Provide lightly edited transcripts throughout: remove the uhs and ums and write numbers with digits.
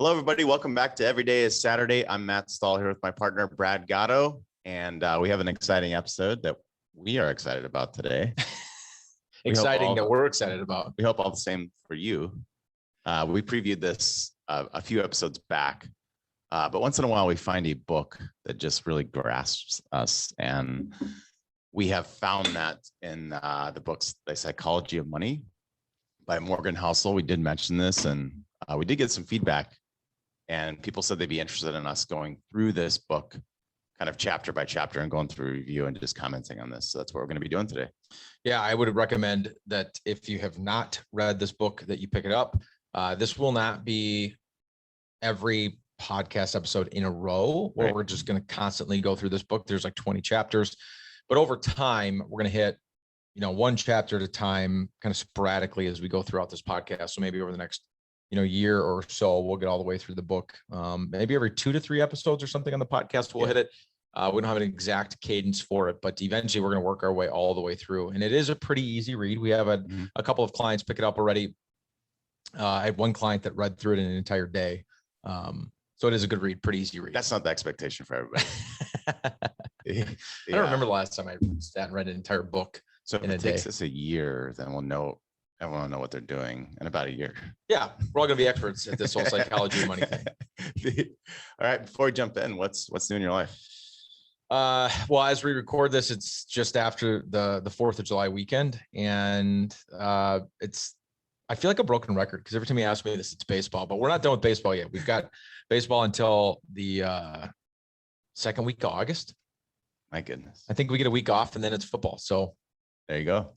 Hello, everybody. Welcome back to Every Day is Saturday. I'm Matt Stahl here with my partner, Brad Gatto, and we have an exciting episode that we are excited about today. We're excited about. We hope all the same for you. We previewed this a few episodes back, but once in a while we find a book that just really grasps us, and we have found that in the books, The Psychology of Money by Morgan Housel. We did mention this, and we did get some feedback. And people said they'd be interested in us going through this book kind of chapter by chapter and going through a review and just commenting on this. So that's what we're going to be doing today. Yeah, I would recommend that if you have not read this book, that you pick it up. This will not be every podcast episode in a row where we're just going to constantly go through this book. There's like 20 chapters, but over time, we're going to hit, one chapter at a time, kind of sporadically as we go throughout this podcast. So maybe over the next year or so, we'll get all the way through the book. Maybe every 2 to 3 episodes or something on the podcast, we'll hit it. We don't have an exact cadence for it, but eventually we're going to work our way all the way through. And it is a pretty easy read. We have a couple of clients pick it up already. I had one client that read through it in an entire day. So it is a good read, pretty easy read. That's not the expectation for everybody. I don't remember the last time I sat and read an entire book. So if it takes us a year, then everyone will know what they're doing in about a year. Yeah, we're all going to be experts at this whole psychology of money thing. All right, before we jump in, what's new in your life? Well, as we record this, it's just after the 4th of July weekend, and I feel like a broken record because every time you ask me this, it's baseball, but we're not done with baseball yet. We've got baseball until the second week of August. My goodness. I think we get a week off and then it's football. So there you go.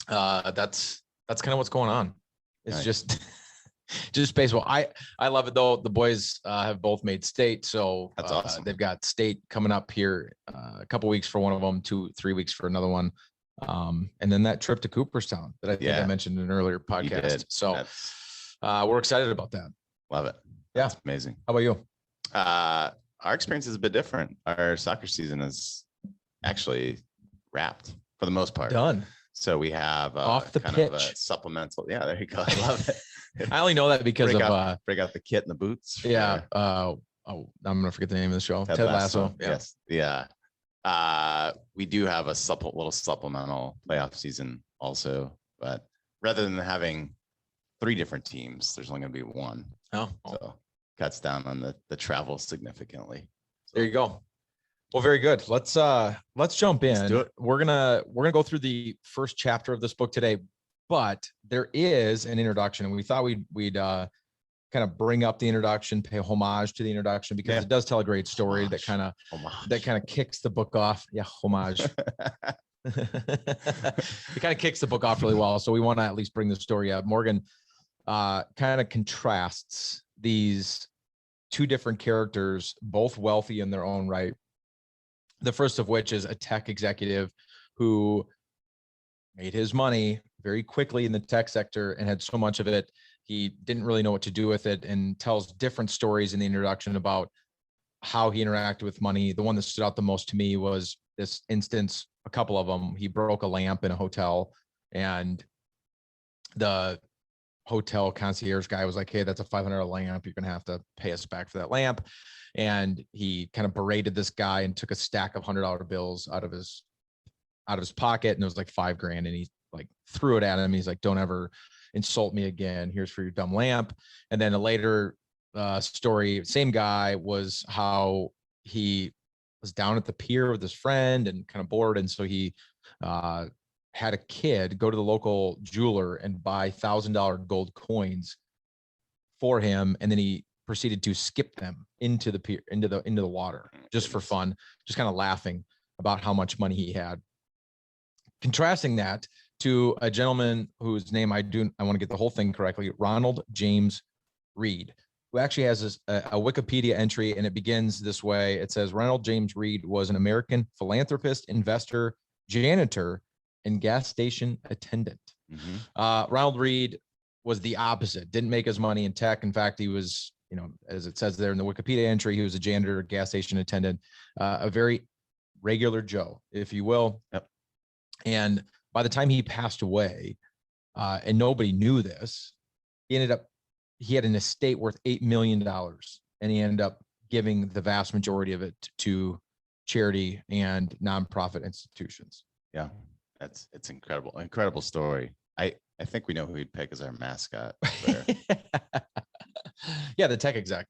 That's kind of what's going on. It's nice. just baseball. I love it though. The boys have both made state. So that's awesome. They've got state coming up here a couple weeks for one of them, 2-3 weeks for another one. And then that trip to Cooperstown that I think I mentioned in an earlier podcast. So we're excited about that. Love it. Yeah. That's amazing. How about you? Our experience is a bit different. Our soccer season is actually wrapped for the most part. Done. So we have off the kind pitch. Of a supplemental. Yeah, there you go. I love it. I only know that because break out the kit and the boots. Yeah. I'm gonna forget the name of the show. Ted Lasso. Yeah. Yes. Yeah. We do have a little supplemental playoff season also, but rather than having 3 different teams, there's only going to be one. So cuts down on the travel significantly. So. There you go. Well, very good. Let's jump in. Let's do it. We're gonna go through the first chapter of this book today, but there is an introduction, and we thought we'd kind of bring up the introduction, pay homage to the introduction because it does tell a great story that kind of kicks the book off. Yeah, homage. It kind of kicks the book off really well, so we want to at least bring the story up. Morgan kind of contrasts these 2 different characters, both wealthy in their own right. The first of which is a tech executive who made his money very quickly in the tech sector and had so much of it, he didn't really know what to do with it, and tells different stories in the introduction about how he interacted with money. The one that stood out the most to me was this instance, a couple of them. He broke a lamp in a hotel, and the hotel concierge guy was like, "Hey, that's a $500 lamp. You're going to have to pay us back for that lamp." And he kind of berated this guy and took a stack of $100 bills out of his pocket. And it was like $5,000. And he like threw it at him. He's like, "Don't ever insult me again. Here's for your dumb lamp." And then a later story, same guy, was how he was down at the pier with his friend and kind of bored. And so he had a kid go to the local jeweler and buy $1,000 gold coins for him. And then he proceeded to skip them into the pier, into the water, just for fun, just kind of laughing about how much money he had. Contrasting that to a gentleman whose name I want to get the whole thing correctly, Ronald James Reed, who actually has a Wikipedia entry, and it begins this way. It says, Ronald James Reed was an American philanthropist, investor, janitor, and gas station attendant. Ronald Reed was the opposite, didn't make his money in tech. In fact, he was, as it says there in the Wikipedia entry, he was a janitor, gas station attendant, a very regular Joe, if you will. Yep. And by the time he passed away, and nobody knew this, he had an estate worth $8 million. and he ended up giving the vast majority of it to charity and nonprofit institutions. Yeah, it's incredible story. I think we know who he'd pick as our mascot. Yeah, the tech exec.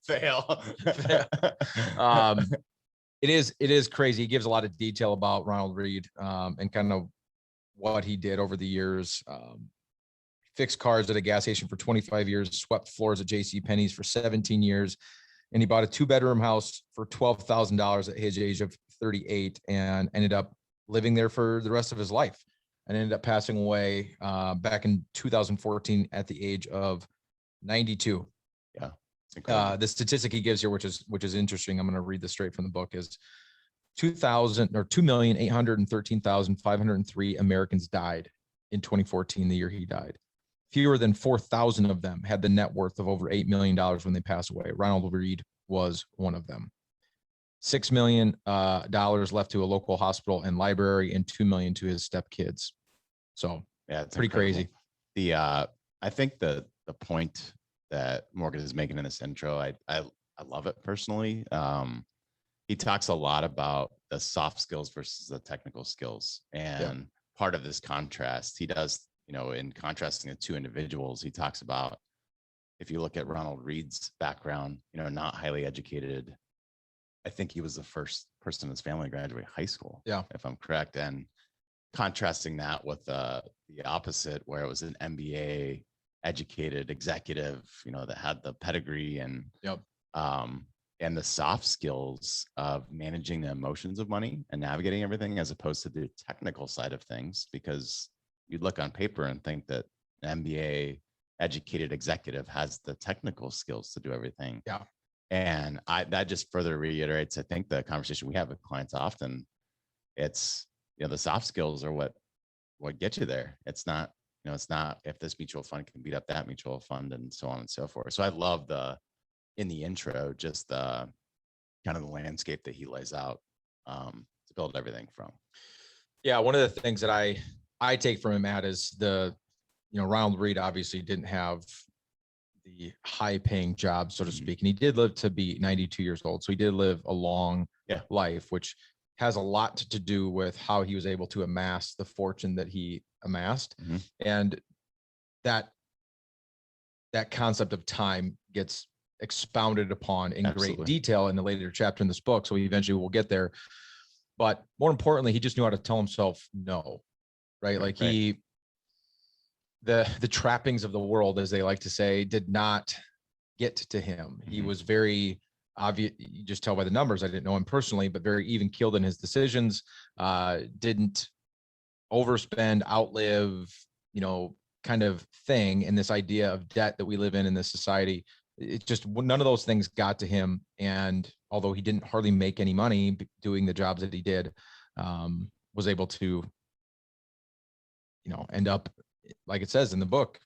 Fail. It is crazy. He gives a lot of detail about Ronald Reed and kind of what he did over the years. Fixed cars at a gas station for 25 years, swept floors at JCPenney's for 17 years. And he bought a 2-bedroom house for $12,000 at his age of 38 and ended up living there for the rest of his life, and ended up passing away back in 2014 at the age of 92. Yeah. The statistic he gives here, which is interesting, I'm going to read this straight from the book, is 2,813,503 Americans died in 2014, the year he died. Fewer than 4,000 of them had the net worth of over $8 million when they passed away. Ronald Reed was one of them. $6 million left to a local hospital and library, and $2 million to his stepkids. So yeah, it's pretty incredible. Crazy. I think the point that Morgan is making in this intro, I love it personally. He talks a lot about the soft skills versus the technical skills, and part of this contrast, he does, in contrasting the two individuals, he talks about, if you look at Ronald Reed's background, not highly educated. I think he was the first person in his family to graduate high school, if I'm correct. And contrasting that with the opposite, where it was an MBA educated executive, that had the pedigree and the soft skills of managing the emotions of money and navigating everything, as opposed to the technical side of things, because you'd look on paper and think that an MBA educated executive has the technical skills to do everything. Yeah. And that just further reiterates, I think, the conversation we have with clients often. It's, the soft skills are what get you there. It's not, it's not if this mutual fund can beat up that mutual fund and so on and so forth. So I love in the intro, just the kind of the landscape that he lays out to build everything from. Yeah. One of the things that I take from him, Matt, is Ronald Reed obviously didn't have the high paying job, so to speak. And he did live to be 92 years old. So he did live a long life, which has a lot to do with how he was able to amass the fortune that he amassed. Mm-hmm. And that concept of time gets expounded upon in great detail in the later chapter in this book. So eventually we'll get there. But more importantly, he just knew how to tell himself no, right? Like the trappings of the world, as they like to say, did not get to him. Mm-hmm. He was very obvious. You just tell by the numbers. I didn't know him personally, but very even keeled in his decisions, didn't overspend, outlive, kind of thing. And this idea of debt that we live in this society, it's just none of those things got to him. And although he didn't hardly make any money doing the jobs that he did, was able to, end up, like it says in the book,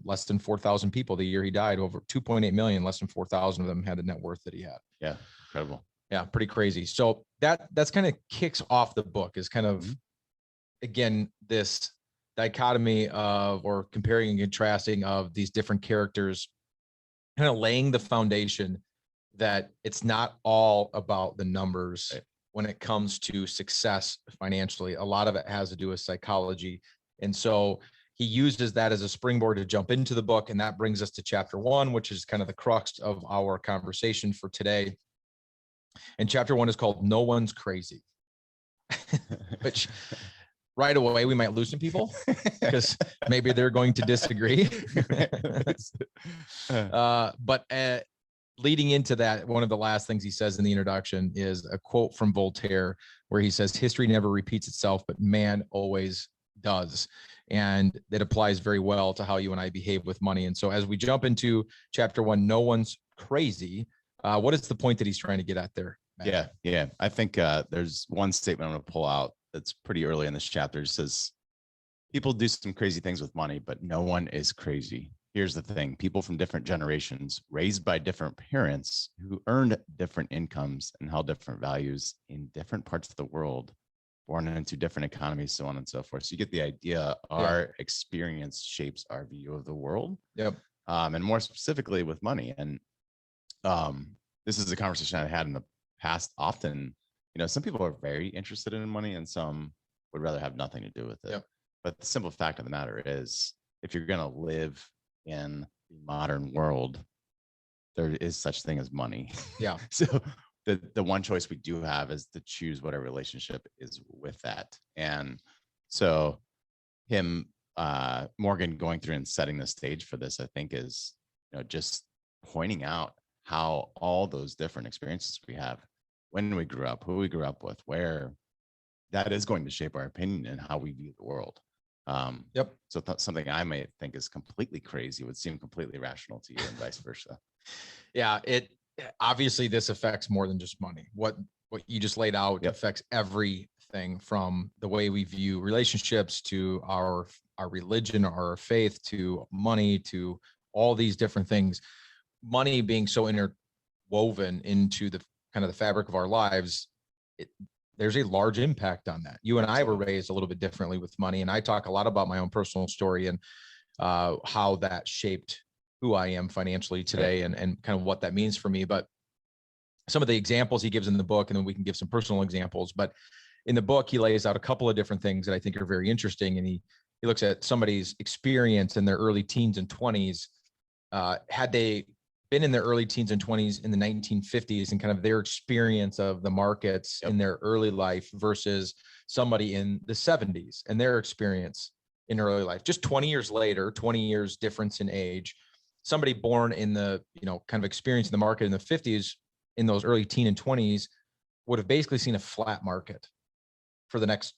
less than 4,000 people the year he died, over 2.8 million, less than 4,000 of them had the net worth that he had. Yeah. Incredible. Yeah. Pretty crazy. So that's kind of kicks off the book, is kind of, again, this dichotomy of, or comparing and contrasting of these different characters, kind of laying the foundation that it's not all about the numbers when it comes to success financially. A lot of it has to do with psychology. And so he uses that as a springboard to jump into the book. And that brings us to chapter 1, which is kind of the crux of our conversation for today. And chapter 1 is called No One's Crazy, which right away we might lose some people because maybe they're going to disagree. But leading into that, one of the last things he says in the introduction is a quote from Voltaire, where he says, "History never repeats itself, but man always does." And that applies very well to how you and I behave with money. And so as we jump into chapter 1, No One's Crazy, what is the point that he's trying to get at there, Matt? Yeah. I think there's one statement I'm going to pull out that's pretty early in this chapter. It says, people do some crazy things with money, but no one is crazy. Here's the thing. People from different generations, raised by different parents, who earned different incomes and held different values in different parts of the world, born into different economies, so on and so forth. So you get the idea. Our experience shapes our view of the world. Yep. and more specifically with money. And this is a conversation I had in the past often. Some people are very interested in money and some would rather have nothing to do with it. Yep. But the simple fact of the matter is, if you're going to live in the modern world, there is such thing as money. Yeah. So the one choice we do have is to choose what our relationship is with that. And so Morgan going through and setting the stage for this, I think is, just pointing out how all those different experiences we have when we grew up, who we grew up with, where that is going to shape our opinion and how we view the world. Yep. So something I may think is completely crazy would seem completely rational to you, and vice versa. Yeah. It obviously this affects more than just money. What you just laid out affects everything, from the way we view relationships to our religion, our faith, to money, to all these different things. Money being so interwoven into the kind of the fabric of our lives, there's a large impact on that. You and I were raised a little bit differently with money, and I talk a lot about my own personal story and how that shaped who I am financially today, and kind of what that means for me. But some of the examples he gives in the book, and then we can give some personal examples. But in the book, he lays out a couple of different things that I think are very interesting. And he looks at somebody's experience in their early teens and 20s. Had they been in their early teens and 20s in the 1950s, and kind of their experience of the markets in their early life versus somebody in the 70s and their experience in early life, just 20 years later, 20 years difference in age, somebody born in the, kind of experience in the market in the 50s, in those early teen and 20s, would have basically seen a flat market for the next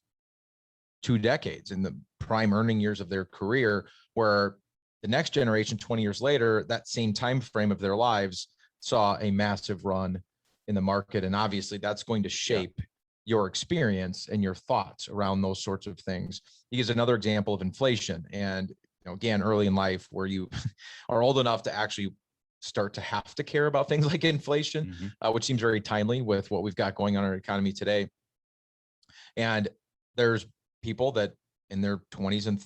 2 decades in the prime earning years of their career, where the next generation, 20 years later, that same time frame of their lives, saw a massive run in the market. And obviously that's going to shape your experience and your thoughts around those sorts of things. He gives another example of inflation. And again, early in life, where you are old enough to actually start to have to care about things like inflation, which seems very timely with what we've got going on in our economy today. And there's people that in their 20s and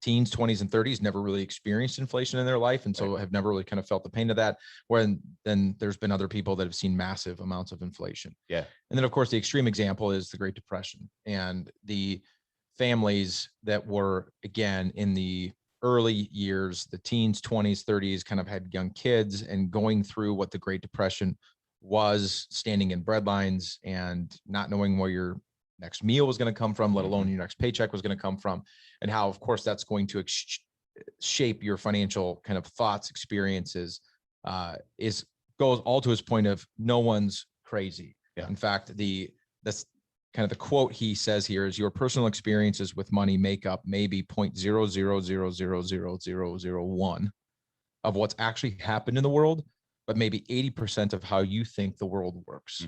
teens, 20s and 30s never really experienced inflation in their life, and so have never really kind of felt the pain of that. When then there's been other people that have seen massive amounts of inflation. Yeah. And then of course the extreme example is the Great Depression, and the families that were, again, in the early years, the teens, 20s, 30s, kind of had young kids and going through what the Great Depression was, standing in bread lines and not knowing where your next meal was going to come from, let alone your next paycheck was going to come from, and how, of course, that's going to shape your financial kind of thoughts, experiences. Goes all to his point of no one's crazy. Yeah. In fact, that's kind of the quote he says here is, your personal experiences with money make up maybe 0.00000001 of what's actually happened in the world, but maybe 80% of how you think the world works.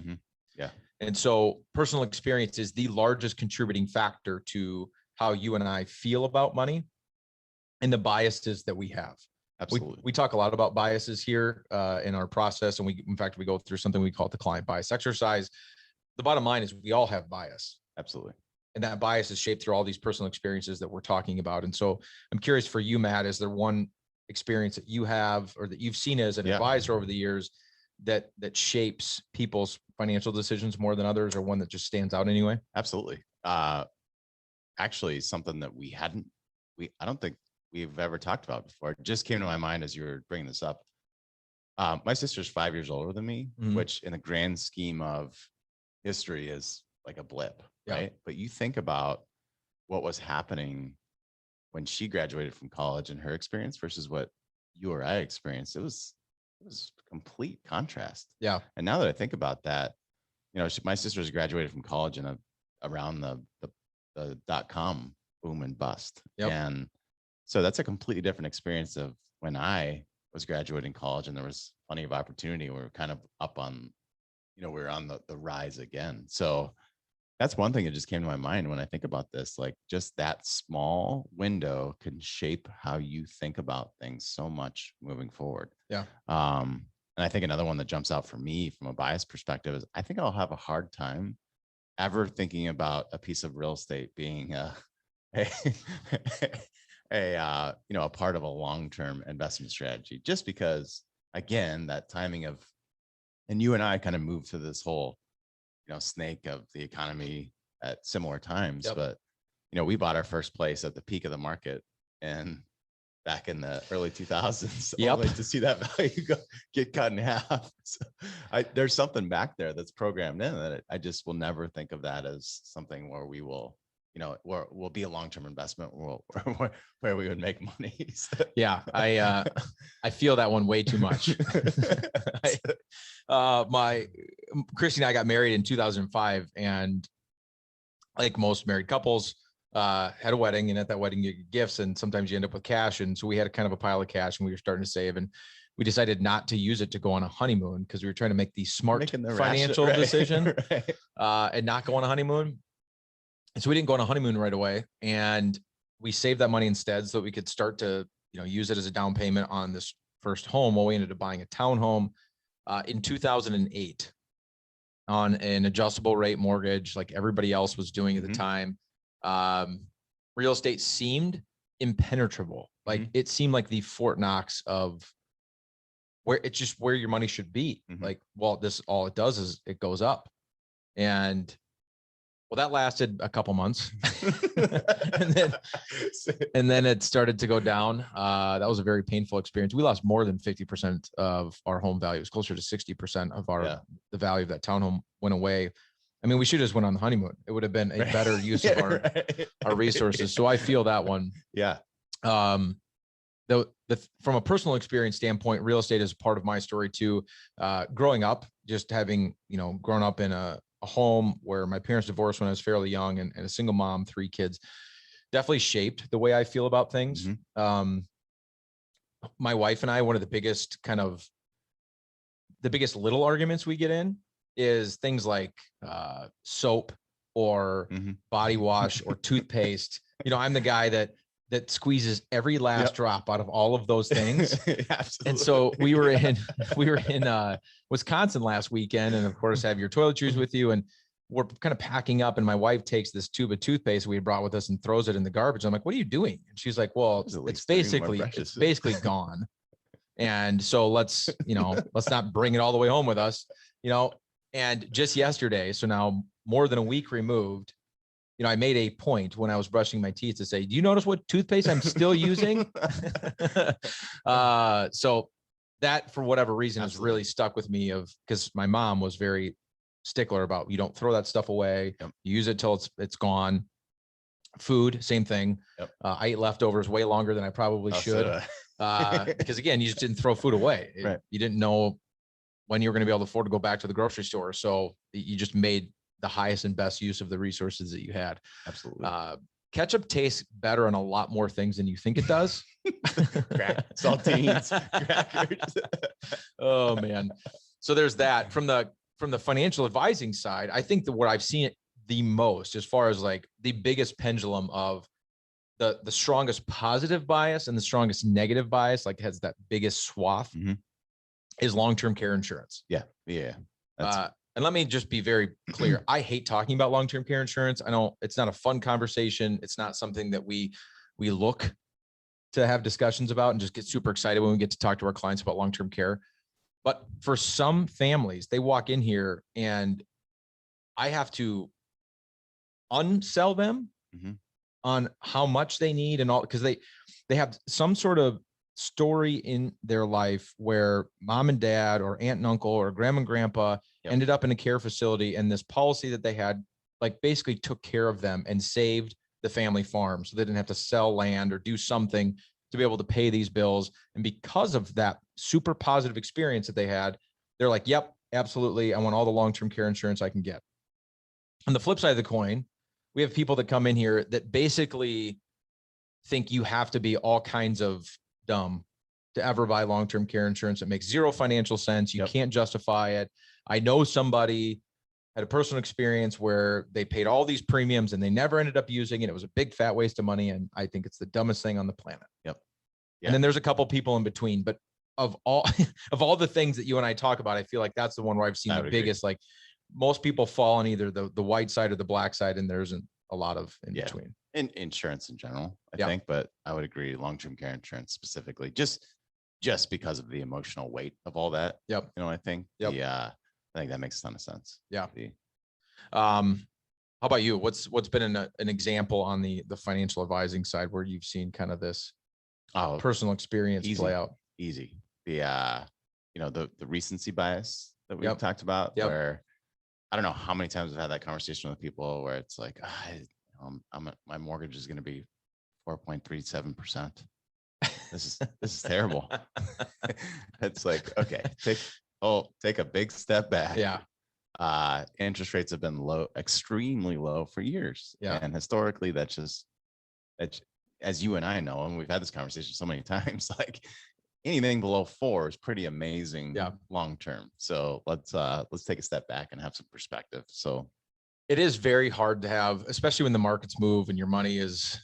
Yeah. And so personal experience is the largest contributing factor to how you and I feel about money and the biases that we have. Absolutely. We talk a lot about biases here in our process. And in fact, we go through something we call the client bias exercise. The bottom line is we all have bias. Absolutely. And that bias is shaped through all these personal experiences that we're talking about. And so I'm curious for you, Matt, is there one experience that you have or that you've seen as an advisor over the years that shapes people's financial decisions more than others, or one that just stands out anyway? Absolutely. Actually, something that I don't think we've ever talked about before. It just came to my mind as you were bringing this up. My sister's 5 years older than me, which in the grand scheme of history is like a blip, right? But you think about what was happening when she graduated from college and her experience versus what you or I experienced. It was complete contrast. Yeah. And now that I think about that, my sister's graduated from college around the .com boom and bust. Yep. And so that's a completely different experience of when I was graduating college and there was plenty of opportunity. We were kind of up on, we're on the rise again. So that's one thing that just came to my mind when I think about this, like just that small window can shape how you think about things so much moving forward. Yeah. And I think another one that jumps out for me from a bias perspective is I think I'll have a hard time ever thinking about a piece of real estate being a part of a long-term investment strategy, just because, again, that timing of, and you and I kind of moved to this whole, snake of the economy at similar times. Yep. But, we bought our first place at the peak of the market and back in the early 2000s, only to see that value get cut in half. So there's something back there that's programmed in that I just will never think of that as something where we will, where will be a long-term investment where we would make money. So. Yeah, I feel that one way too much. Christy and I got married in 2005, and like most married couples, had a wedding, and at that wedding you get gifts, and sometimes you end up with cash. And so we had kind of a pile of cash, and we were starting to save, and we decided not to use it to go on a honeymoon because we were trying to make the smart financial decision, and not go on a honeymoon. And so we didn't go on a honeymoon right away, and we saved that money instead so that we could start to, use it as a down payment on this first home. Well, we ended up buying a townhome in 2008 on an adjustable rate mortgage, like everybody else was doing at the time. Real estate seemed impenetrable. Like it seemed like the Fort Knox of where it's just where your money should be. Like, well, this, all it does is it goes up. And well, that lasted a couple months and then it started to go down. That was a very painful experience. We lost more than 50% of our home value. It was closer to 60% of the value of that townhome went away. I mean, we should have just went on the honeymoon. It would have been a better use of our resources. So I feel that one. Yeah. From a personal experience standpoint, real estate is part of my story too. Growing up, just having, grown up in a home where my parents divorced when I was fairly young, and a single mom, 3 kids, definitely shaped the way I feel about things. My wife and I, one of the biggest little arguments we get in is things like soap or body wash or toothpaste. I'm the guy that squeezes every last drop out of all of those things. And so we were in Wisconsin last weekend, and of course have your toiletries with you, and we're kind of packing up, and my wife takes this tube of toothpaste we had brought with us and throws it in the garbage. I'm like, what are you doing? And she's like, well, it's basically gone. And so let's not bring it all the way home with us, and just yesterday, so now more than a week removed, I made a point when I was brushing my teeth to say, do you notice what toothpaste I'm still using? So that, for whatever reason, has really stuck with me, because my mom was very stickler about, you don't throw that stuff away. You use it till it's gone. Food, same thing. I ate leftovers way longer than I probably should. Because again, you just didn't throw food away. You didn't know when you were going to be able to afford to go back to the grocery store. So you just made the highest and best use of the resources that you had. Absolutely. Ketchup tastes better on a lot more things than you think it does. Saltines, crackers. Oh man. So there's that. From the financial advising side, I think that what I've seen the most, as far as like the biggest pendulum of the strongest positive bias and the strongest negative bias, like has that biggest swath, is long-term care insurance. Yeah. And let me just be very clear. I hate talking about long-term care insurance. I know it's not a fun conversation. It's not something that we look to have discussions about and just get super excited when we get to talk to our clients about long-term care. But for some families, they walk in here and I have to unsell them on how much they need and all, because they have some sort of story in their life where mom and dad or aunt and uncle or grandma and grandpa ended up in a care facility, and this policy that they had like basically took care of them and saved the family farm, so they didn't have to sell land or do something to be able to pay these bills. And because of that super positive experience that they had, they're like, yep, absolutely, I want all the long-term care insurance I can get. On the flip side of the coin, we have people that come in here that basically think you have to be all kinds of dumb to ever buy long-term care insurance. It makes zero financial sense. You can't justify it. I know somebody had a personal experience where they paid all these premiums and they never ended up using it. It was a big fat waste of money. And I think it's the dumbest thing on the planet. And then there's a couple people in between, but of all the things that you and I talk about, I feel like that's the one where I've seen the biggest, like most people fall on either the white side or the black side, and there isn't a lot of in between. in insurance in general, I Yeah. think, but I would agree long-term care insurance specifically, just because of the emotional weight of all that. Yep. You know, I think Yep. I think that makes a ton of sense. Yeah. How about you? What's been an example on the financial advising side where you've seen kind of this personal experience play out? Easy. The recency bias that we've talked about, Yep. where I don't know how many times I've had that conversation with people where it's like, my mortgage is going to be 4.37%. This is terrible. It's like, okay, take a big step back. Yeah. Interest rates have been low, extremely low for years. Yeah. And historically, that's as you and I know, and we've had this conversation so many times, like anything below 4 is pretty amazing long term. So let's take a step back and have some perspective. So it is very hard to have, especially when the markets move and your money is,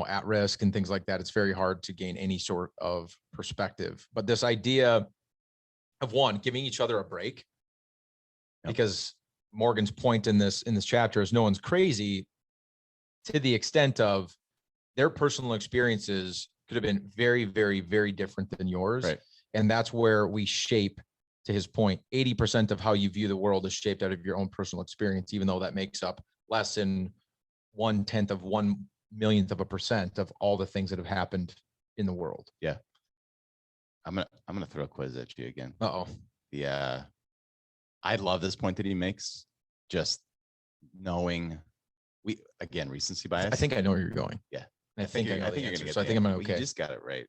at risk and things like that. It's very hard to gain any sort of perspective. But this idea of giving each other a break, because Morgan's point in this chapter is no one's crazy, to the extent of their personal experiences could have been very, very, very different than yours. Right. And that's where we shape, to his point, 80% of how you view the world is shaped out of your own personal experience, even though that makes up less than 1/10 of 1/1,000,000% of all the things that have happened in the world. Yeah. I'm gonna throw a quiz at you again. Yeah. I love this point that he makes, just knowing recency bias. I think I know where you're going. Yeah. I think I know the answer, so I think I'm okay. You just got it right.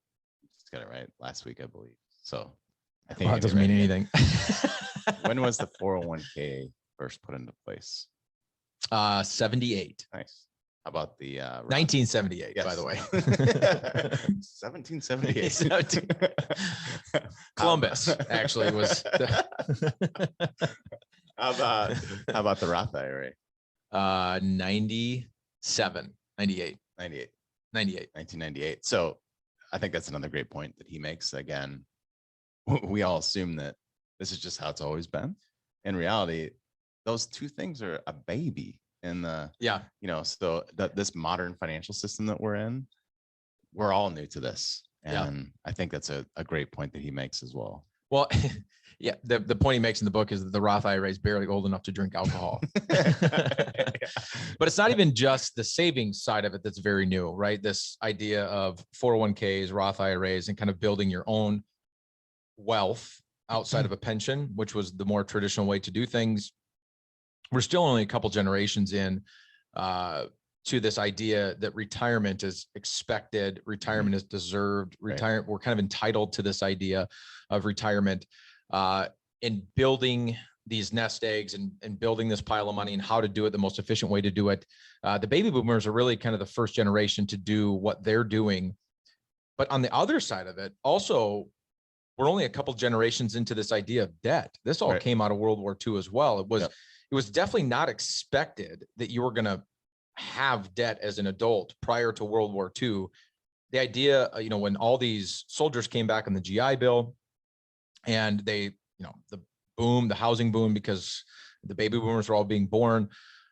Last week, I believe. So I think it doesn't mean anything. When was the 401k first put into place? 78. Nice. How about the 1978, by the way. 1778. Columbus actually was. How about the Roth IRA? 97, 98. 1998. So I think that's another great point that he makes. Again, we all assume that this is just how it's always been. In reality, those two things are a baby in the, so this modern financial system that we're in, we're all new to this. And I think that's a great point that he makes as well. Well, yeah, the point he makes in the book is that the Roth IRA is barely old enough to drink alcohol. But it's not even just the savings side of it that's very new, right? This idea of 401ks, Roth IRAs, and kind of building your own wealth outside of a pension, which was the more traditional way to do things. We're still only a couple generations in to this idea that retirement is expected, retirement is deserved, we're kind of entitled to this idea of retirement, and building these nest eggs and building this pile of money and how to do it the most efficient way to do it. The baby boomers are really kind of the first generation to do what they're doing. But on the other side of it, also, we're only a couple generations into this idea of debt. This all came out of World War II as well. It was definitely not expected that you were going to have debt as an adult prior to World War II. The idea, when all these soldiers came back on the GI Bill and they, the housing boom, because the baby boomers were all being born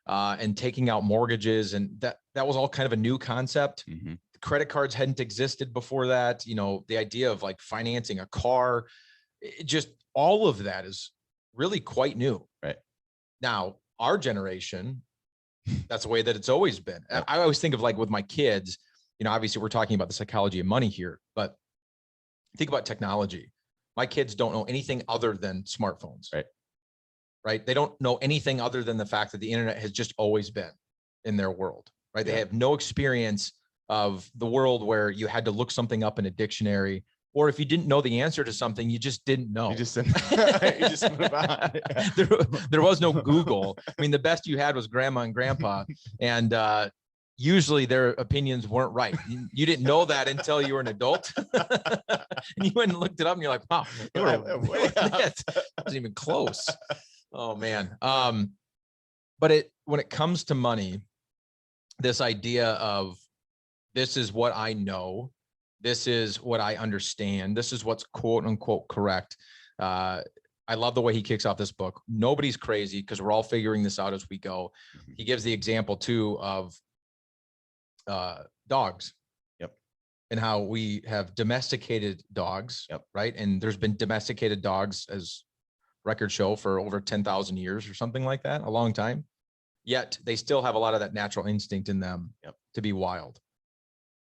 and taking out mortgages. And that was all kind of a new concept. Mm-hmm. The credit cards hadn't existed before that. The idea of like financing a car, just all of that is really quite new. Right. Now, our generation, that's the way that it's always been. I always think of like with my kids, obviously we're talking about the psychology of money here, but think about technology. My kids don't know anything other than smartphones. Right. They don't know anything other than the fact that the internet has just always been in their world. Right. They have no experience of the world where you had to look something up in a dictionary, or if you didn't know the answer to something, you just didn't know. You just move on. There was no Google. I mean, the best you had was grandma and grandpa, and usually their opinions weren't right. You didn't know that until you were an adult, and you went and looked it up, and you're like, "Wow, that wasn't even close." Oh man. But when it comes to money, this idea of this is what I know. This is what I understand. This is what's quote unquote correct. I love the way he kicks off this book. Nobody's crazy because we're all figuring this out as we go. He gives the example too of dogs. Yep. And how we have domesticated dogs. Yep. Right. And there's been domesticated dogs, as records show, for over 10,000 years or something like that, a long time. Yet they still have a lot of that natural instinct in them. Yep. To be wild.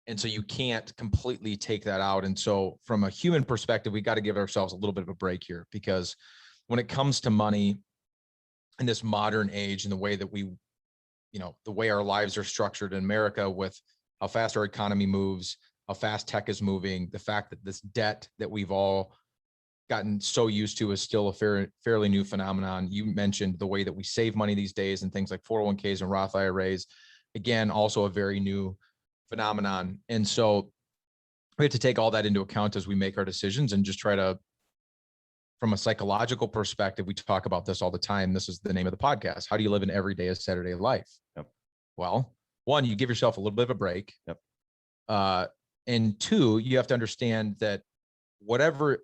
And so you can't completely take that out. And so from a human perspective, we got to give ourselves a little bit of a break here, because when it comes to money in this modern age and the way that we, the way our lives are structured in America, with how fast our economy moves, how fast tech is moving, the fact that this debt that we've all gotten so used to is still a fairly new phenomenon. You mentioned the way that we save money these days and things like 401ks and Roth IRAs. Again, also a very new phenomenon. And so we have to take all that into account as we make our decisions, and just try to, from a psychological perspective, we talk about this all the time. This is the name of the podcast. How do you live an everyday as Saturday life? Yep. Well, one, you give yourself a little bit of a break. Yep. And two, you have to understand that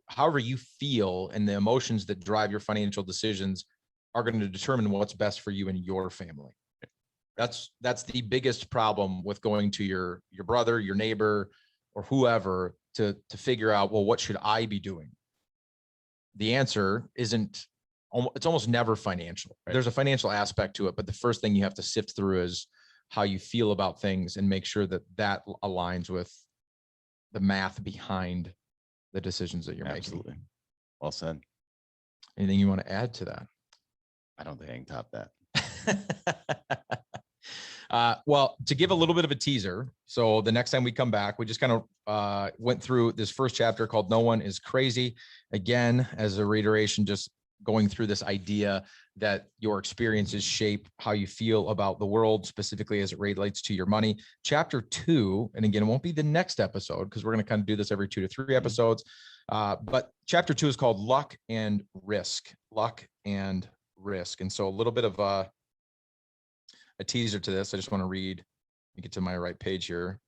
however you feel and the emotions that drive your financial decisions are going to determine what's best for you and your family. That's the biggest problem with going to your brother, your neighbor, or whoever to figure out, well, what should I be doing? The answer it's almost never financial. Right? There's a financial aspect to it, but the first thing you have to sift through is how you feel about things, and make sure that that aligns with the math behind the decisions that you're Absolutely. making. Well said. Anything you want to add to that? I don't think I can top that. Well, to give a little bit of a teaser, so the next time we come back, we just kind of went through this first chapter called No One is Crazy. Again, as a reiteration, just going through this idea that your experiences shape how you feel about the world, specifically as it relates to your money. Chapter 2, and again, it won't be the next episode, because we're going to kind of do this every 2 to 3 episodes. But chapter 2 is called Luck and Risk. Luck and Risk. And so a little bit of a teaser to this. I just want to read. Let me get to my right page here.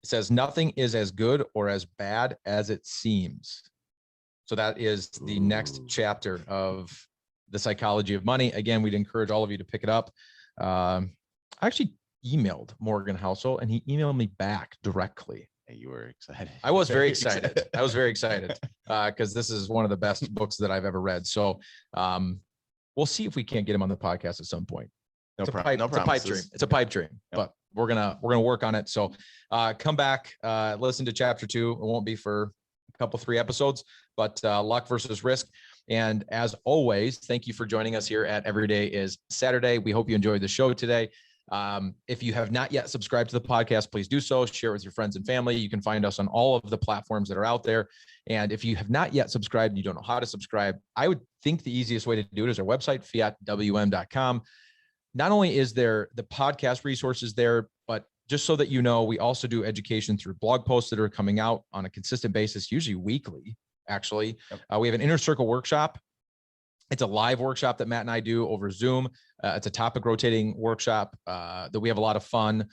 It says, nothing is as good or as bad as it seems. So that is the next chapter of The Psychology of Money. Again, we'd encourage all of you to pick it up. I actually emailed Morgan Housel, and he emailed me back directly. Hey, you were excited. I was very excited. I was very excited because this is one of the best books that I've ever read. So we'll see if we can't get him on the podcast at some point. It's a pipe dream. It's a pipe dream, but we're gonna work on it. So come back, listen to chapter 2. It won't be for a couple, 3 episodes, but luck versus risk. And as always, thank you for joining us here at Every Day is Saturday. We hope you enjoyed the show today. If you have not yet subscribed to the podcast, please do so. Share it with your friends and family. You can find us on all of the platforms that are out there. And if you have not yet subscribed and you don't know how to subscribe, I would think the easiest way to do it is our website, fiatwm.com. Not only is there the podcast resources there, but just so that you know, we also do education through blog posts that are coming out on a consistent basis, usually weekly, actually. Yep. We have an Inner Circle workshop. It's a live workshop that Matt and I do over Zoom. It's a topic rotating workshop that we have a lot of fun.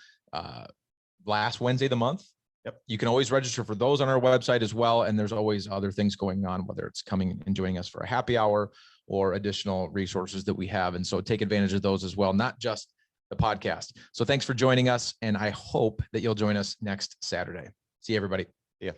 Last Wednesday of the month. Yep. You can always register for those on our website as well. And there's always other things going on, whether it's coming and joining us for a happy hour or additional resources that we have. And so take advantage of those as well, not just the podcast. So thanks for joining us. And I hope that you'll join us next Saturday. See you, everybody. Yeah.